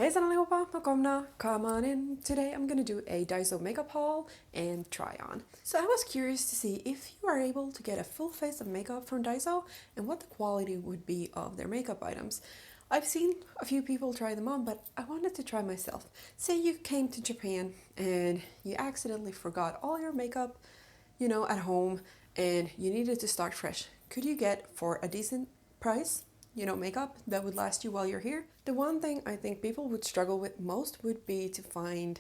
Hejsan allihopa, välkomna, come on in. Today I'm gonna do a Daiso makeup haul and try on. So I was curious to see if you are able to get a full face of makeup from Daiso and what the quality would be of their makeup items. I've seen a few people try them on, but I wanted to try myself. Say you came to Japan and you accidentally forgot all your makeup, at home and you needed to start fresh. Could you get for a decent price makeup that would last you while you're here? The one thing I think people would struggle with most would be to find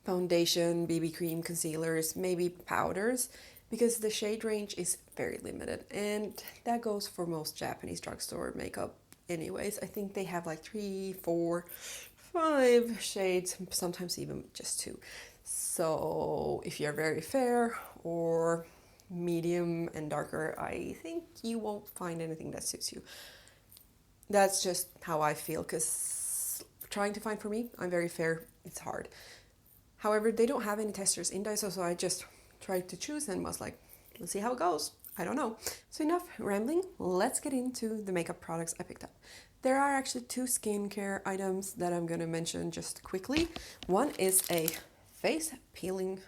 foundation, BB cream, concealers, maybe powders, because the shade range is very limited. And that goes for most Japanese drugstore makeup anyways. I think they have like 3, 4, 5 shades, sometimes even just 2. So if you're very fair or medium and darker, I think you won't find anything that suits you. That's just how I feel, because trying to find for me, I'm very fair, it's hard. However, they don't have any testers in Daiso, so I just tried to choose and was like, let's see how it goes. I don't know. So enough rambling, let's get into the makeup products I picked up. There are actually 2 skincare items that I'm going to mention just quickly. One is a face peeling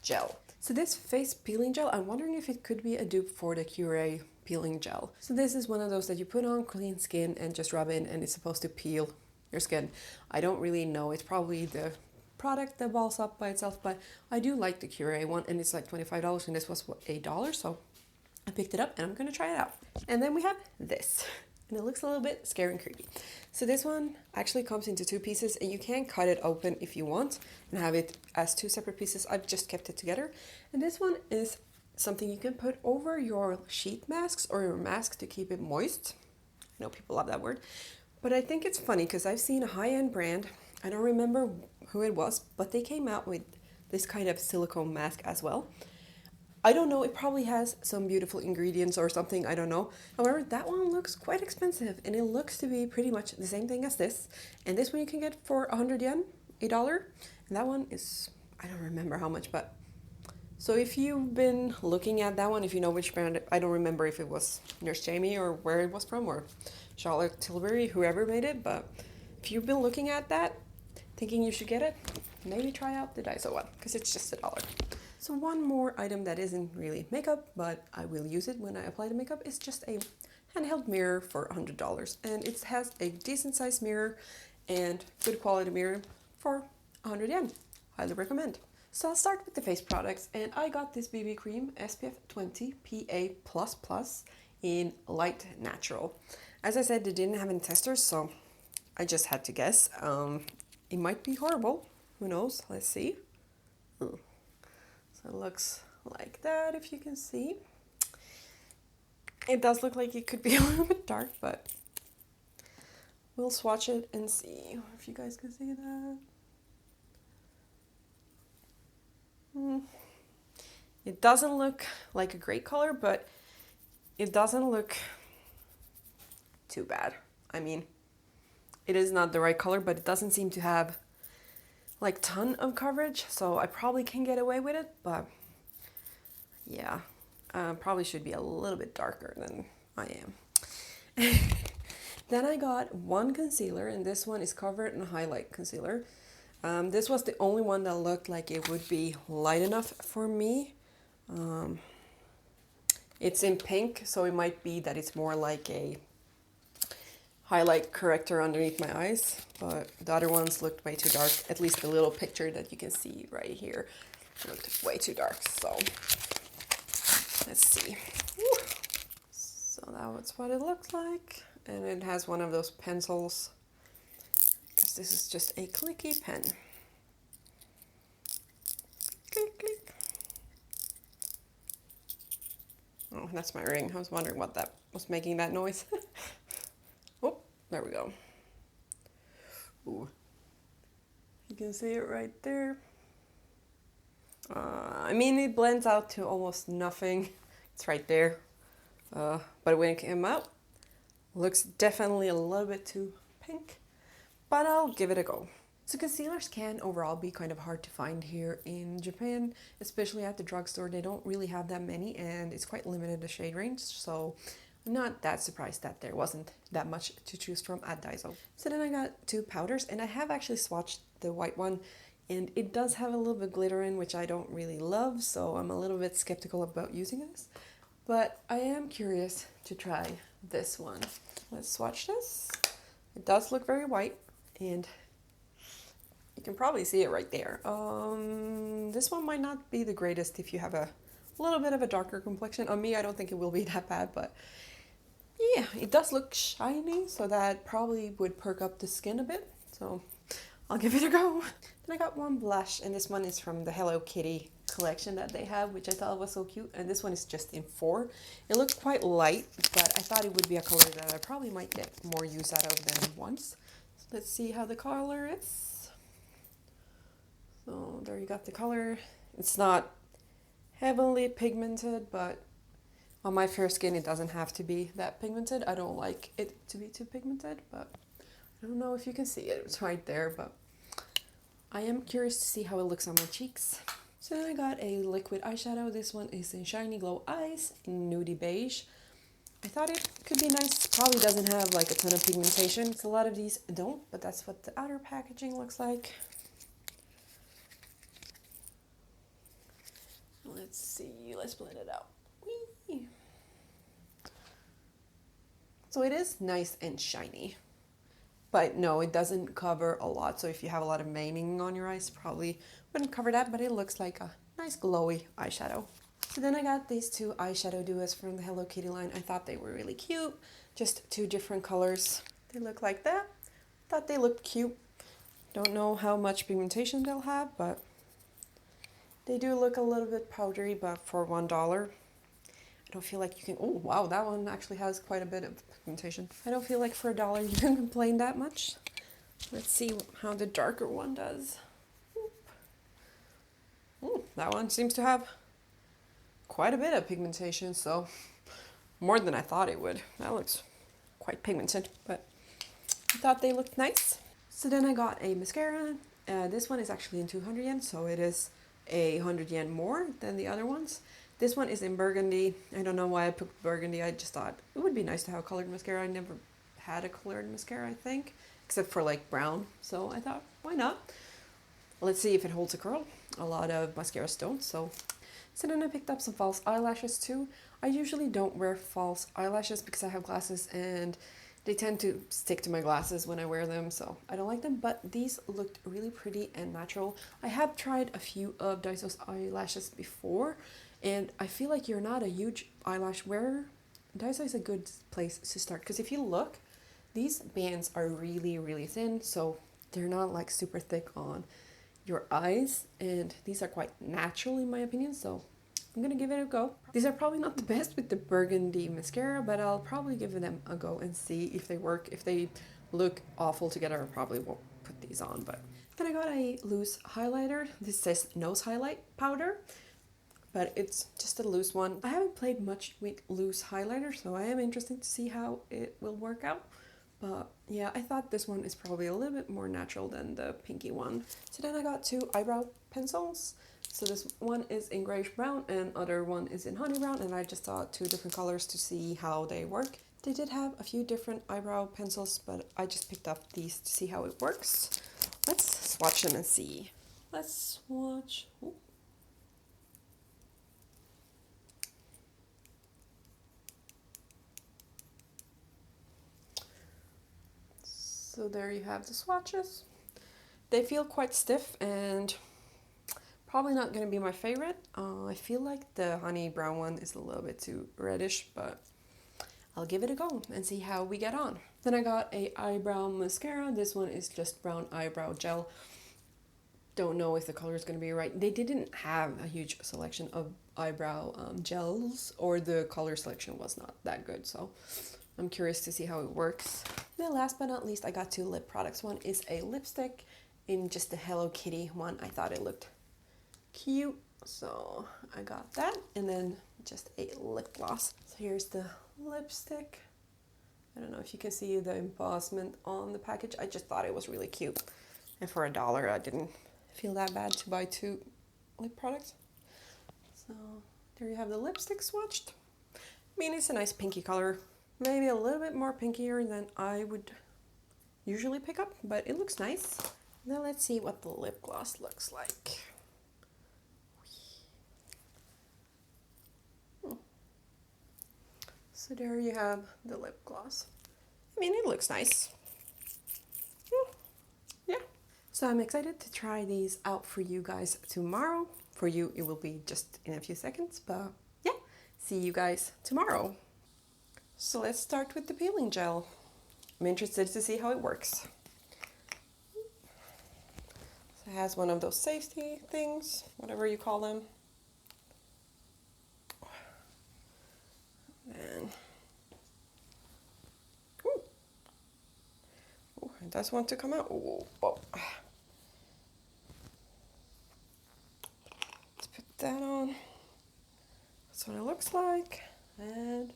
gel. So this face peeling gel, I'm wondering if it could be a dupe for the Curé peeling gel. So this is one of those that you put on clean skin and just rub in, and it's supposed to peel your skin. I don't really know, it's probably the product that balls up by itself, but I do like the Curé one, and it's like $25 and this was what, $8, so I picked it up and I'm gonna try it out. And then we have this, and it looks a little bit scary and creepy. So this one actually comes into 2 pieces, and you can cut it open if you want and have it as 2 separate pieces. I've just kept it together. And this one is something you can put over your sheet masks or your mask to keep it moist. I know people love that word, but I think it's funny because I've seen a high-end brand, I don't remember who it was, but they came out with this kind of silicone mask as well. I don't know, it probably has some beautiful ingredients or something, I don't know. However, that one looks quite expensive, and it looks to be pretty much the same thing as this. And this one you can get for 100 yen, $1. And that one is, I don't remember how much, but... So if you've been looking at that one, if you know which brand, I don't remember if it was Nurse Jamie or where it was from, or Charlotte Tilbury, whoever made it, but if you've been looking at that, thinking you should get it, maybe try out the Daiso one, because it's just $1. So one more item that isn't really makeup, but I will use it when I apply the makeup, is just a handheld mirror for $100. And it has a decent sized mirror and good quality mirror for 100 yen. Highly recommend. So I'll start with the face products, and I got this BB cream SPF 20 PA++ in light natural. As I said, they didn't have any testers, so I just had to guess. It might be horrible, who knows, let's see. So it looks like that, if you can see. It does look like it could be a little bit dark, but we'll swatch it and see if you guys can see that. It doesn't look like a great color, but it doesn't look too bad. I mean, it is not the right color, but it doesn't seem to have like ton of coverage, so I probably can get away with it, but yeah, probably should be a little bit darker than I am. Then I got one concealer, and this one is covered in highlight concealer. This was the only one that looked like it would be light enough for me. It's in pink, so it might be that it's more like a highlight corrector underneath my eyes, but the other ones looked way too dark. At least the little picture that you can see right here looked way too dark, so let's see. Woo. So that's what it looks like, and it has one of those pencils, because this is just a clicky pen. Click, click. Oh, that's my ring. I was wondering what that was making that noise. Oh, there we go. Ooh. You can see it right there. I mean, it blends out to almost nothing. It's right there. But when it came out, looks definitely a little bit too pink, but I'll give it a go. So concealers can overall be kind of hard to find here in Japan, especially at the drugstore. They don't really have that many, and it's quite limited the shade range. So I'm not that surprised that there wasn't that much to choose from at Daiso. So then I got two powders, and I have actually swatched the white one, and it does have a little bit of glitter in, which I don't really love, so I'm a little bit skeptical about using this. But I am curious to try this one. Let's swatch this. It does look very white, and you can probably see it right there. This one might not be the greatest if you have a little bit of a darker complexion. On me, I don't think it will be that bad, but yeah, it does look shiny, so that probably would perk up the skin a bit. So I'll give it a go. Then I got one blush, and this one is from the Hello Kitty collection that they have, which I thought was so cute. And this one is just in 4. It looks quite light, but I thought it would be a color that I probably might get more use out of than once. So let's see how the color is. So there you got the color. It's not heavily pigmented, but on my fair skin it doesn't have to be that pigmented. I don't like it to be too pigmented, but I don't know if you can see it. It's right there, but I am curious to see how it looks on my cheeks. So then I got a liquid eyeshadow. This one is in Shiny Glow Eyes in Nudie Beige. I thought it could be nice. Probably doesn't have like a ton of pigmentation. So a lot of these don't, but that's what the outer packaging looks like. Let's see, let's blend it out. Whee! So it is nice and shiny, but no, it doesn't cover a lot. So if you have a lot of veining on your eyes, probably wouldn't cover that, but it looks like a nice glowy eyeshadow. So then I got these two eyeshadow duos from the Hello Kitty line. I thought they were really cute, just 2 different colors. They look like that. Thought they looked cute. Don't know how much pigmentation they'll have, but they do look a little bit powdery, but for $1, I don't feel like you can, oh wow, that one actually has quite a bit of pigmentation. I don't feel like for $1 you can complain that much. Let's see how the darker one does. Ooh, that one seems to have quite a bit of pigmentation, so more than I thought it would. That looks quite pigmented, but I thought they looked nice. So then I got a mascara. This one is actually in 200 yen, so it is 100 yen more than the other ones. This one is in burgundy. I don't know why I picked burgundy. I just thought it would be nice to have a colored mascara. I never had a colored mascara, I think, except for like brown. So I thought, why not? Let's see if it holds a curl. A lot of mascaras don't. So then I picked up some false eyelashes too. I usually don't wear false eyelashes because I have glasses and they tend to stick to my glasses when I wear them, so I don't like them, but these looked really pretty and natural. I have tried a few of Daiso's eyelashes before, and I feel like you're not a huge eyelash wearer. Daiso is a good place to start, because if you look, these bands are really, really thin, so they're not like super thick on your eyes, and these are quite natural in my opinion, so I'm gonna give it a go. These are probably not the best with the burgundy mascara, but I'll probably give them a go and see if they work. If they look awful together, I probably won't put these on. But then I got a loose highlighter. This says nose highlight powder, but it's just a loose one. I haven't played much with loose highlighter, so I am interested to see how it will work out. But yeah, I thought this one is probably a little bit more natural than the pinky one. So then I got 2 eyebrow pencils. So this one is in grayish brown and other one is in honey brown, and I just thought 2 different colors to see how they work. They did have a few different eyebrow pencils, but I just picked up these to see how it works. Let's swatch them and see. Let's swatch. Ooh. So there you have the swatches. They feel quite stiff and probably not going to be my favorite. I feel like the honey brown one is a little bit too reddish, but I'll give it a go and see how we get on. Then I got a eyebrow mascara. This one is just brown eyebrow gel. Don't know if the color is going to be right. They didn't have a huge selection of eyebrow gels, or the color selection was not that good, so I'm curious to see how it works. And then last but not least, I got 2 lip products. One is a lipstick in just the Hello Kitty one. I thought it looked cute, so I got that, and then just a lip gloss. So here's the lipstick. I don't know if you can see the embossment on the package. I just thought it was really cute, and for $1 I didn't feel that bad to buy 2 lip products. So there you have the lipstick swatched. I mean, it's a nice pinky color. Maybe a little bit more pinkier than I would usually pick up, but it looks nice. Now let's see what the lip gloss looks like. So there you have the lip gloss. I mean, it looks nice. Yeah. So I'm excited to try these out for you guys tomorrow. For you, it will be just in a few seconds, but yeah, see you guys tomorrow. So let's start with the peeling gel. I'm interested to see how it works. So it has one of those safety things, whatever you call them. And it does want to come out. Ooh, oh. Let's put that on. That's what it looks like. And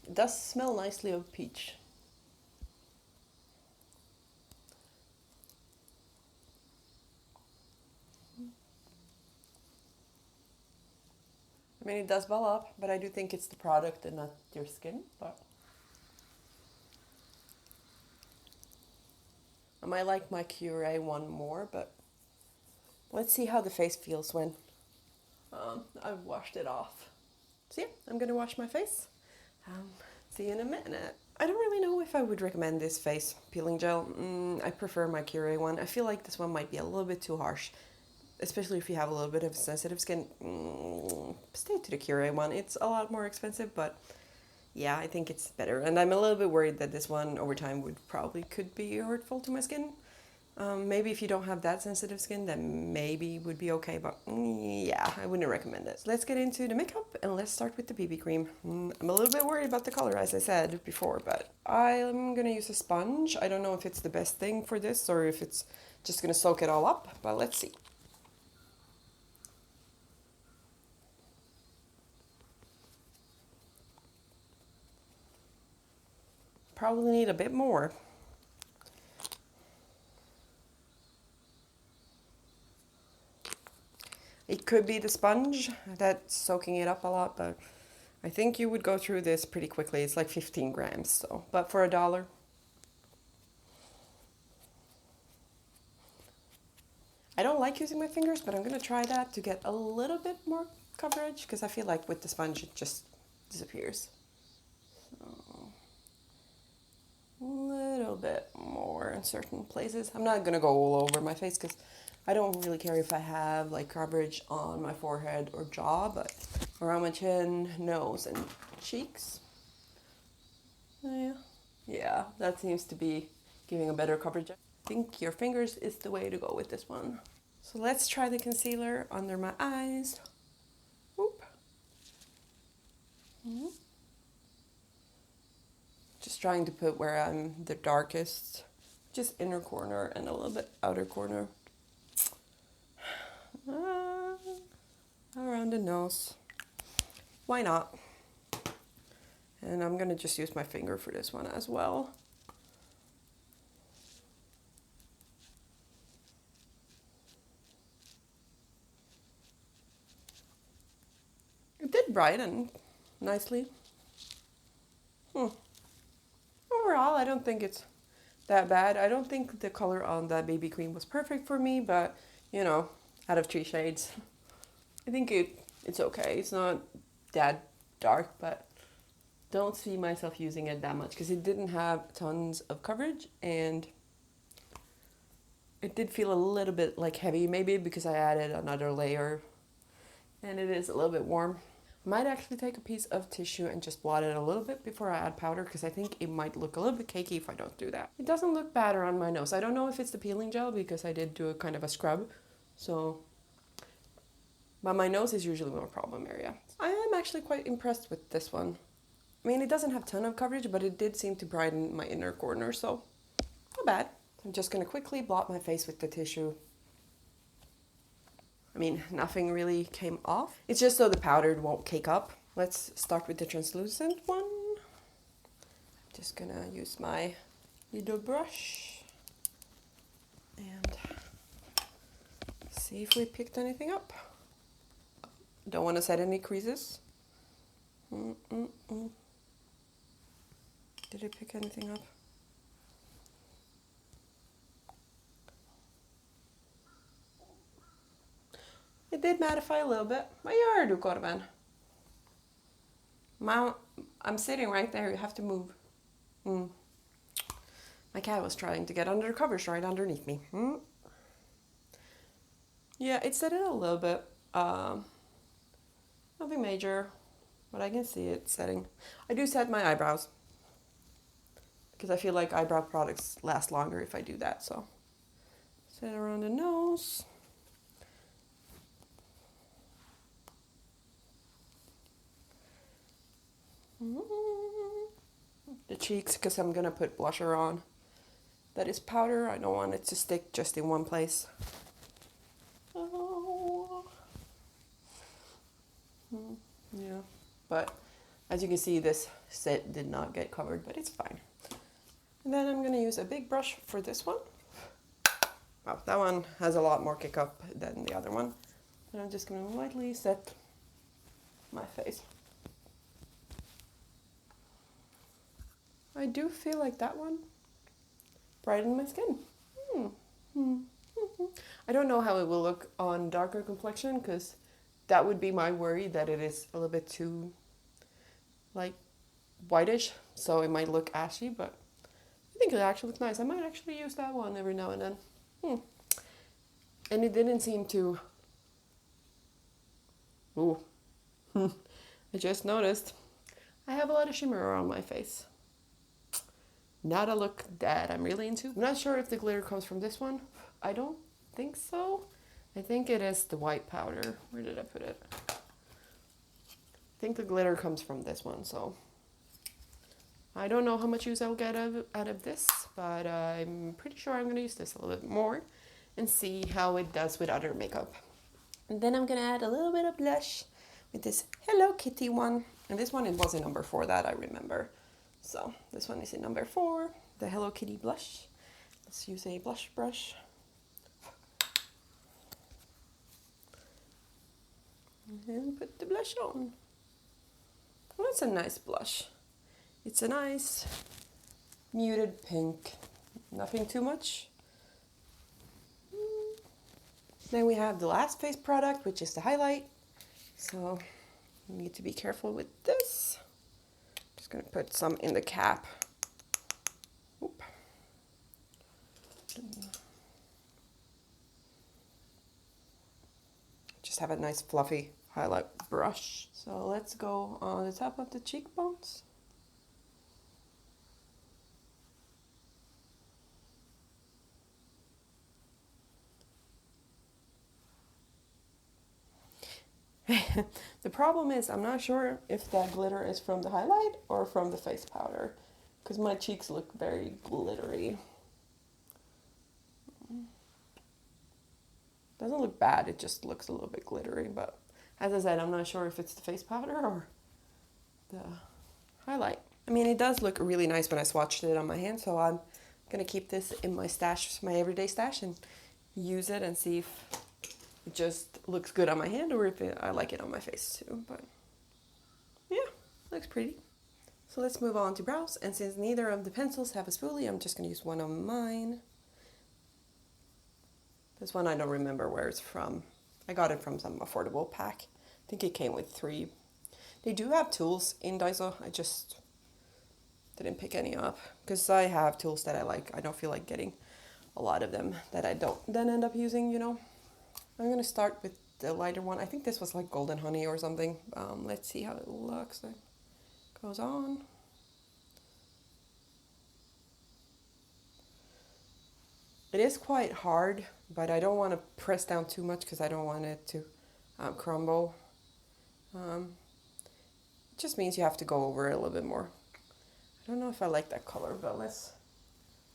it does smell nicely of peach. I mean, it does bubble up, but I do think it's the product and not your skin. But I might like my Cure one more, but let's see how the face feels when I've washed it off. So yeah, I'm gonna wash my face. See you in a minute. I don't really know if I would recommend this face peeling gel. I prefer my Cure one. I feel like this one might be a little bit too harsh, especially if you have a little bit of sensitive skin. Stay to the Cure one. It's a lot more expensive, but yeah, I think it's better. And I'm a little bit worried that this one over time could be hurtful to my skin. Maybe if you don't have that sensitive skin, then maybe would be okay, but yeah, I wouldn't recommend it. So let's get into the makeup and let's start with the BB cream. I'm a little bit worried about the color, as I said before, but I'm gonna use a sponge. I don't know if it's the best thing for this or if it's just gonna soak it all up, but let's see. Probably need a bit more. It could be the sponge that's soaking it up a lot, but I think you would go through this pretty quickly. It's like 15 grams, so, but for $1. I don't like using my fingers, but I'm gonna try that to get a little bit more coverage because I feel like with the sponge it just disappears. So, a little bit more in certain places. I'm not gonna go all over my face because I don't really care if I have like coverage on my forehead or jaw, but around my chin, nose, and cheeks. Yeah, that seems to be giving a better coverage. I think your fingers is the way to go with this one. So let's try the concealer under my eyes. Whoop. Just trying to put where I'm the darkest, just inner corner and a little bit outer corner. Around the nose. Why not? And I'm gonna just use my finger for this one as well. It did brighten nicely. Overall, I don't think it's that bad. I don't think the color on that BB cream was perfect for me, but you know, out of 3 shades, I think it's okay. It's not that dark, but don't see myself using it that much because it didn't have tons of coverage and it did feel a little bit like heavy, maybe because I added another layer and it is a little bit warm. I might actually take a piece of tissue and just blot it a little bit before I add powder because I think it might look a little bit cakey if I don't do that. It doesn't look bad around my nose. I don't know if it's the peeling gel because I did do a kind of a scrub, so, but my nose is usually my problem area. I am actually quite impressed with this one. I mean, it doesn't have a ton of coverage, but it did seem to brighten my inner corner, so not bad. I'm just gonna quickly blot my face with the tissue. I mean, nothing really came off. It's just so the powder won't cake up. Let's start with the translucent one. I'm just gonna use my little brush and see if we picked anything up. Don't want to set any creases. Did it pick anything up? It did mattify a little bit. Vad gör du, korven? Mom, I'm sitting right there. You have to move. My cat was trying to get under the covers right underneath me. Yeah, it set it a little bit. Nothing major, but I can see it setting. I do set my eyebrows because I feel like eyebrow products last longer if I do that. So set around the nose. The cheeks, because I'm gonna put blusher on. That is powder. I don't want it to stick just in one place. Oh. Yeah, but as you can see, this set did not get covered, but it's fine. And then I'm gonna use a big brush for this one. Wow, that one has a lot more kick up than the other one. And I'm just gonna lightly set my face. I do feel like that one brightened my skin. I don't know how it will look on darker complexion, because that would be my worry, that it is a little bit too like whitish, so it might look ashy, but I think it actually looks nice. I might actually use that one every now and then. And it didn't seem to... Ooh. I just noticed I have a lot of shimmer around my face. Not a look that I'm really into. I'm not sure if the glitter comes from this one. I don't think so. I think it is the white powder. Where did I put it? I think the glitter comes from this one, so I don't know how much use I'll get out of this, but I'm pretty sure I'm going to use this a little bit more and see how it does with other makeup. And then I'm going to add a little bit of blush with this Hello Kitty one. And this one, it was a number 4 that I remember. So this one is in number 4, the Hello Kitty blush. Let's use a blush brush. And put the blush on. Well, that's a nice blush. It's a nice muted pink. Nothing too much. Then we have the last face product, which is the highlight. So you need to be careful with this. Just gonna put some in the cap. Oop. Just have a nice fluffy highlight brush. So let's go on the top of the cheekbones. The problem is I'm not sure if that glitter is from the highlight or from the face powder, because my cheeks look very glittery. Doesn't look bad, it just looks a little bit glittery, but as I said, I'm not sure if it's the face powder or the highlight. I mean, it does look really nice when I swatched it on my hand, so I'm gonna keep this in my stash, my everyday stash, and use it and see if it just looks good on my hand or if I like it on my face too. But yeah, looks pretty. So let's move on to brows, and since neither of the pencils have a spoolie, I'm just gonna use one on mine. This one I don't remember where it's from. I got it from some affordable pack. I think it came with 3. They do have tools in Daiso. I just didn't pick any up because I have tools that I like. I don't feel like getting a lot of them that I don't then end up using, you know. I'm gonna start with the lighter one. I think this was like Golden Honey or something. Let's see how it looks. It goes on. It is quite hard, but I don't want to press down too much because I don't want it to crumble. It just means you have to go over it a little bit more. I don't know if I like that color, but let's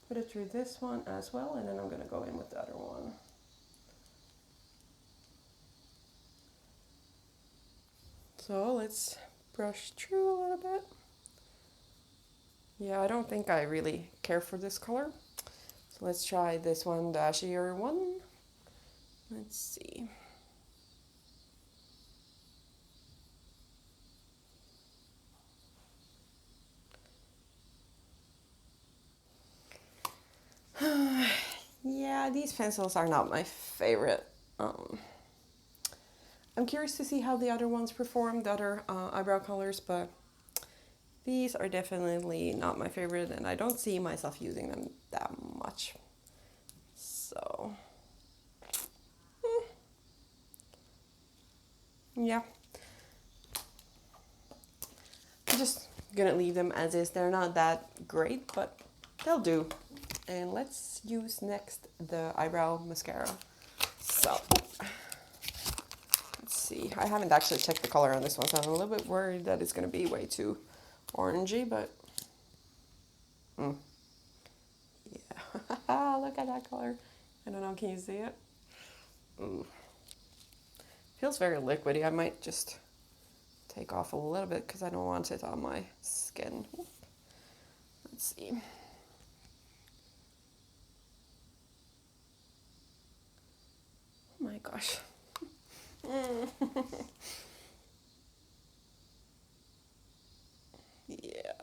put it through this one as well, and then I'm going to go in with the other one. So let's brush through a little bit. Yeah, I don't think I really care for this color. So let's try this one, the ashier one. Let's see. Yeah, these pencils are not my favorite. Um, I'm curious to see how the other ones perform, the other eyebrow colors, but these are definitely not my favorite, and I don't see myself using them that much. So, yeah, I'm just gonna leave them as is. They're not that great, but they'll do. And let's use next the eyebrow mascara. So, let's see. I haven't actually checked the color on this one, so I'm a little bit worried that it's gonna be way too orangey, but yeah. Look at that color. I don't know, can you see it? Ooh. Feels very liquidy. I might just take off a little bit because I don't want it on my skin. Let's see. Oh my gosh. Yeah.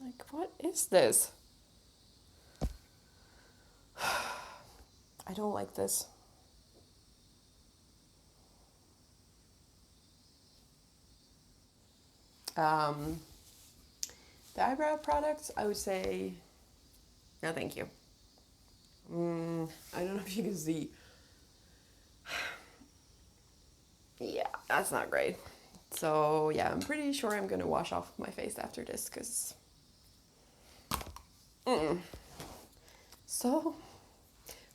Like, what is this? I don't like this. Um, the eyebrow products, I would say, no, thank you. I don't know if you can see. Yeah, that's not great. So yeah, I'm pretty sure I'm gonna wash off my face after this because. So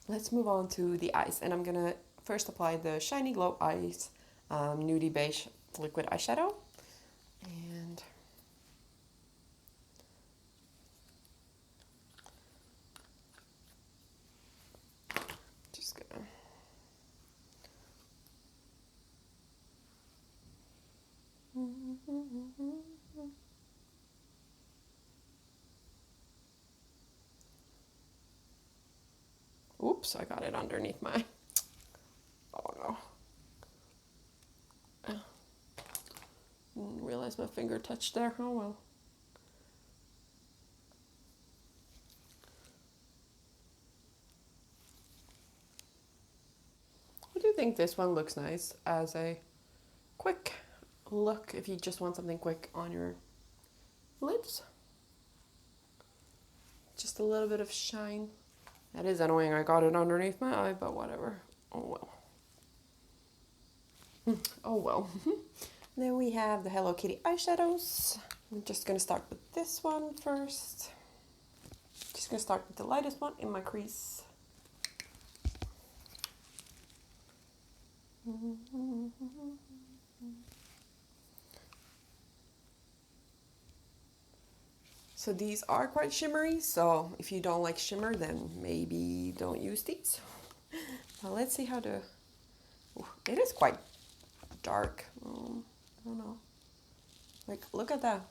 let's move on to the eyes, and I'm gonna first apply the Shiny Glow Eyes Nudie Beige Liquid Eyeshadow, and just gonna. Oops, I got it underneath my. Oh no. Didn't realize my finger touched there. Oh well. I do think this one looks nice as a quick look if you just want something quick on your lids. Just a little bit of shine. That is annoying. I got it underneath my eye, but whatever. Oh well. Oh well. Then we have the Hello Kitty eyeshadows. I'm just gonna start with this one first. Just gonna start with the lightest one in my crease. So these are quite shimmery, so if you don't like shimmer, then maybe don't use these. But let's see how the... Ooh, it is quite dark. I don't know. Like, look at that.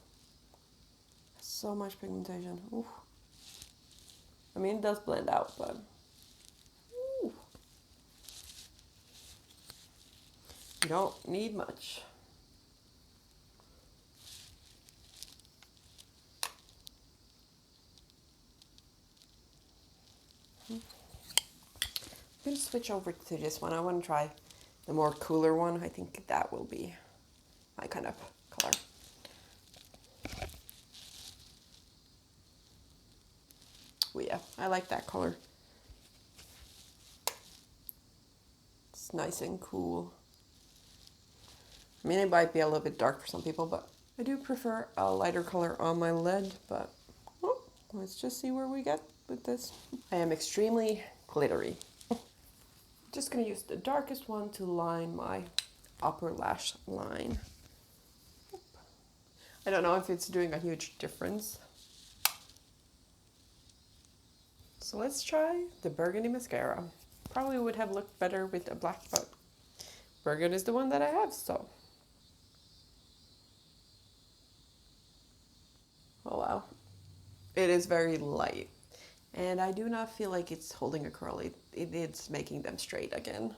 So much pigmentation. Ooh. I mean, it does blend out, but... Ooh. You don't need much. I'm gonna switch over to this one. I want to try the more cooler one. I think that will be my kind of color. Oh yeah, I like that color. It's nice and cool. I mean, it might be a little bit dark for some people, but I do prefer a lighter color on my lid, but let's just see where we get with this. I am extremely glittery. Just gonna use the darkest one to line my upper lash line. I don't know if it's doing a huge difference. So let's try the burgundy mascara. Probably would have looked better with a black, but burgundy is the one that I have, so. Oh wow. It is very light. And I do not feel like it's holding a curl. It's making them straight again.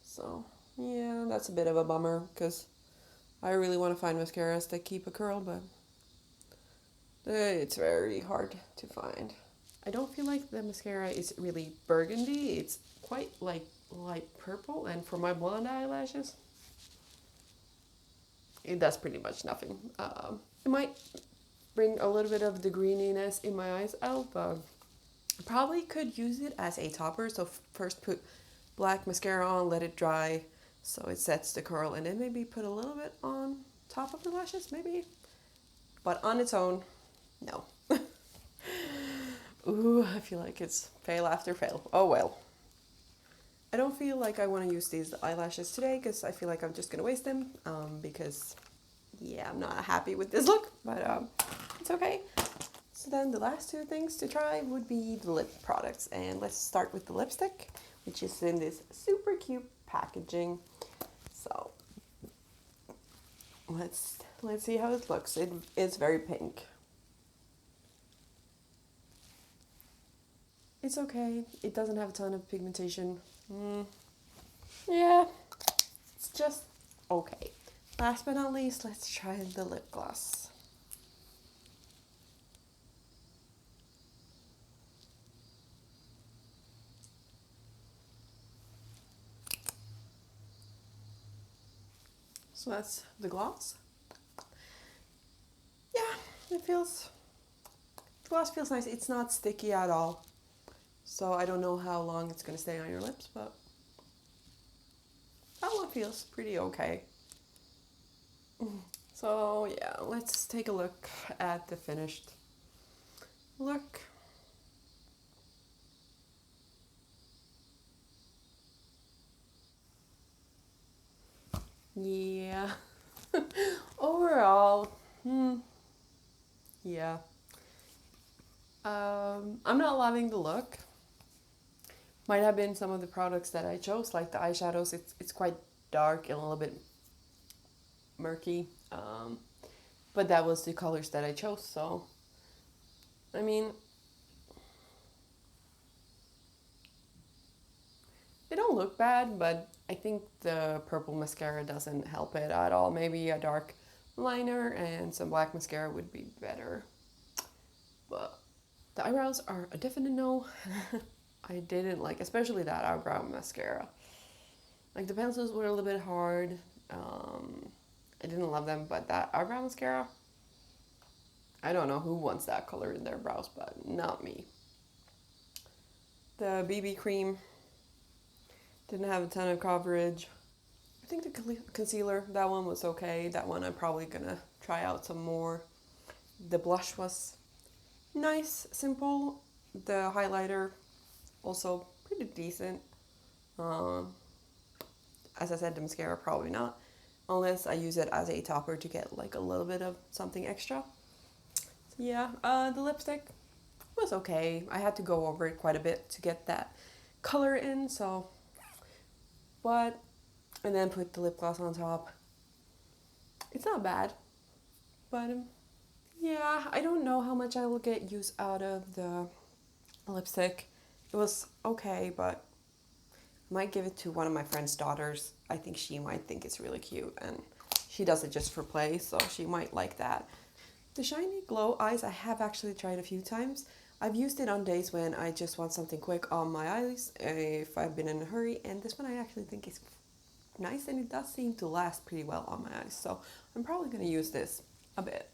So, yeah, that's a bit of a bummer because I really want to find mascaras that keep a curl, but It's very hard to find. I don't feel like the mascara is really burgundy. It's quite like light purple, and for my blonde eyelashes, it does pretty much nothing. It might bring a little bit of the greeniness in my eyes out, but I probably could use it as a topper. So first put black mascara on, let it dry so it sets the curl, and then maybe put a little bit on top of the lashes, maybe. But on its own, no. Ooh, I feel like it's fail after fail. Oh well. I don't feel like I want to use these eyelashes today because I feel like I'm just going to waste them because, yeah, I'm not happy with this look, but it's okay. So then the last two things to try would be the lip products, and let's start with the lipstick, which is in this super cute packaging. So let's see how it looks. It is very pink. It's okay. It doesn't have a ton of pigmentation. Yeah, it's just okay. Last but not least, let's try the lip gloss. So that's the gloss. Yeah, the gloss feels nice. It's not sticky at all. So I don't know how long it's going to stay on your lips, but that one feels pretty okay. So yeah, let's take a look at the finished look. Yeah. Overall, yeah. I'm not loving the look. Might have been some of the products that I chose, like the eyeshadows. It's quite dark and a little bit murky. But that was the colors that I chose, so I mean, they don't look bad, but I think the purple mascara doesn't help it at all. Maybe a dark liner and some black mascara would be better. But the eyebrows are a definite no. I didn't like, especially that eyebrow mascara. Like the pencils were a little bit hard. I didn't love them, but that eyebrow mascara, I don't know who wants that color in their brows, but not me. The BB cream didn't have a ton of coverage. I think the concealer, that one was okay. That one I'm probably gonna try out some more. The blush was nice, simple. The highlighter, also pretty decent. As I said, the mascara probably not, unless I use it as a topper to get like a little bit of something extra. So yeah, the lipstick was okay. I had to go over it quite a bit to get that color in, so, but, and then put the lip gloss on top. It's not bad, but yeah, I don't know how much I will get use out of the lipstick. It was okay, but I might give it to one of my friend's daughters. I think she might think it's really cute, and she does it just for play, so she might like that. The Shiny Glow Eyes I have actually tried a few times. I've used it on days when I just want something quick on my eyes, if I've been in a hurry, and this one I actually think is nice, and it does seem to last pretty well on my eyes, so I'm probably going to use this a bit.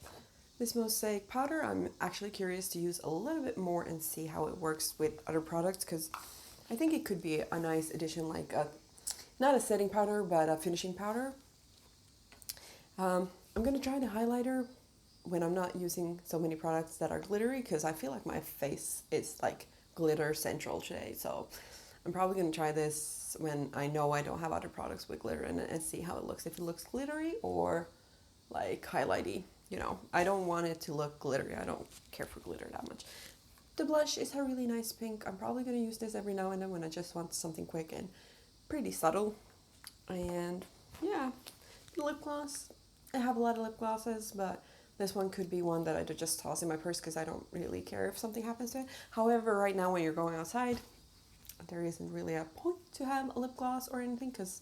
This mosaic powder, I'm actually curious to use a little bit more and see how it works with other products, because I think it could be a nice addition, like not a setting powder, but a finishing powder. I'm going to try the highlighter when I'm not using so many products that are glittery, because I feel like my face is like glitter central today, so I'm probably going to try this when I know I don't have other products with glitter in it and see how it looks, if it looks glittery or like highlighty. You know, I don't want it to look glittery. I don't care for glitter that much. The blush is a really nice pink. I'm probably going to use this every now and then when I just want something quick and pretty subtle. And yeah, the lip gloss. I have a lot of lip glosses, but this one could be one that I just toss in my purse because I don't really care if something happens to it. However, right now when you're going outside, there isn't really a point to have a lip gloss or anything because,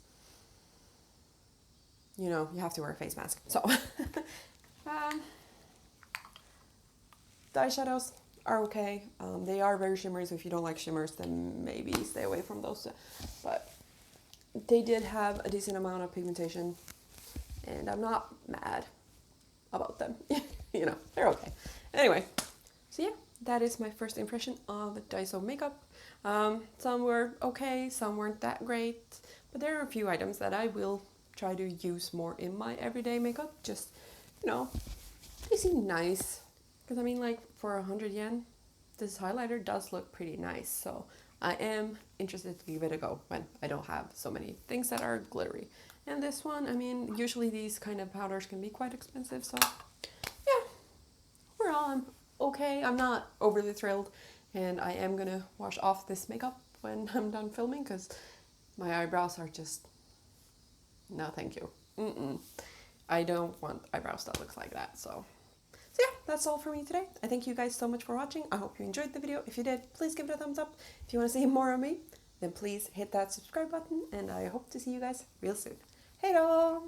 you know, you have to wear a face mask. So, the eyeshadows are okay. They are very shimmery, so if you don't like shimmers, then maybe stay away from those. But they did have a decent amount of pigmentation, and I'm not mad about them. You know, they're okay. Anyway, so yeah, that is my first impression of Daiso makeup. Some were okay, some weren't that great, but there are a few items that I will try to use more in my everyday makeup. Just, you know, they seem nice. Because I mean, like, for 100 yen, this highlighter does look pretty nice. So I am interested to give it a go when I don't have so many things that are glittery. And this one, I mean, usually these kind of powders can be quite expensive. So yeah, overall, I'm okay. I'm not overly thrilled. And I am going to wash off this makeup when I'm done filming because my eyebrows are just, no thank you. I don't want eyebrows that looks like that. So yeah, that's all for me today. I thank you guys so much for watching. I hope you enjoyed the video. If you did, please give it a thumbs up. If you want to see more of me, then please hit that subscribe button. And I hope to see you guys real soon. Hey då!